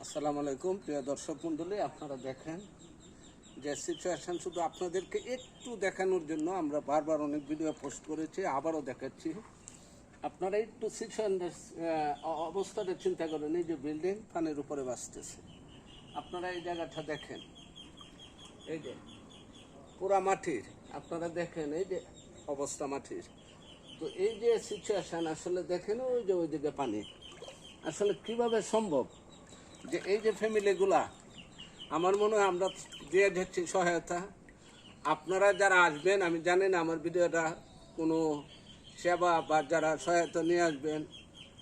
আসসালামু আলাইকুম প্রিয় দর্শক মণ্ডলী, আপনারা দেখেন যে সিচুয়েশান শুধু আপনাদেরকে একটু দেখানোর জন্য আমরা বারবার অনেক ভিডিও পোস্ট করেছি, আবারও দেখাচ্ছি। আপনারা একটু সিচুয়েশনের অবস্থাটা চিন্তা করেন। এই যে বিল্ডিং পানির উপরে ভাসতেছে, আপনারা এই জায়গাটা দেখেন, এই যে পুরা মাটির, আপনারা দেখেন এই যে অবস্থা মাটির। তো এই যে সিচুয়েশান আসলে দেখেন, ওই যে ওইদিকে পানি, আসলে কিভাবে সম্ভব যে এই যে ফ্যামিলিগুলা, আমার মনে হয় আমরা দিয়ে যাচ্ছি সহায়তা। আপনারা যারা আসবেন, আমি জানি না আমার ভিডিওটা কোনো সেবা বা যারা সহায়তা নিয়ে আসবেন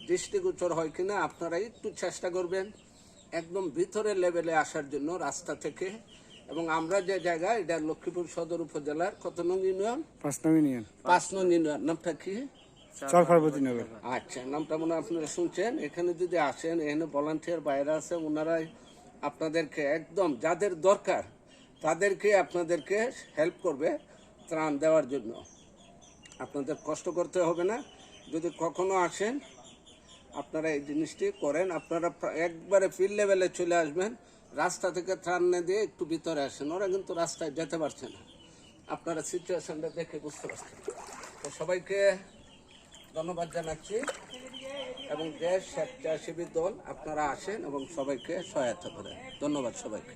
দৃষ্টিগোচর হয় কিনা, আপনারা একটু চেষ্টা করবেন একদম ভিতরের লেভেলে আসার জন্য রাস্তা থেকে। এবং আমরা যে জায়গায়, এটা লক্ষ্মীপুর সদর উপজেলার কত নং ইউনিয়ন? 5 নং ইউনিয়ন। 5 নং ইউনিয়ন। নামটা কি? চরপার্বতীনগর। আচ্ছা, নামটা মনে হয় আপনারা শুনছেন। এখানে যদি আসেন, এখানে ভলান্টিয়ার বাইরে আছে, ওনারাই আপনাদেরকে একদম যাদের দরকার তাদেরকে আপনাদেরকে হেল্প করবে ত্রাণ দেওয়ার জন্য। আপনাদের কষ্ট করতে হবে না। যদি কখনো আসেন, আপনারা এই জিনিসটি করেন, আপনারা একবারে ফিল্ড লেভেলে চলে আসবেন। রাস্তা থেকে ত্রাণ না দিয়ে একটু ভিতরে আসেন, ওরা কিন্তু রাস্তায় যেতে পারছে না। আপনারা সিচুয়েশনটা দেখে বুঝতে পারছেন। তো সবাইকে ধন্যবাদ জানাচ্ছি, এবং দেশ স্বেচ্ছাসেবী দল আপনারা আসেন এবং সবাইকে সহায়তা করেন। ধন্যবাদ সবাইকে।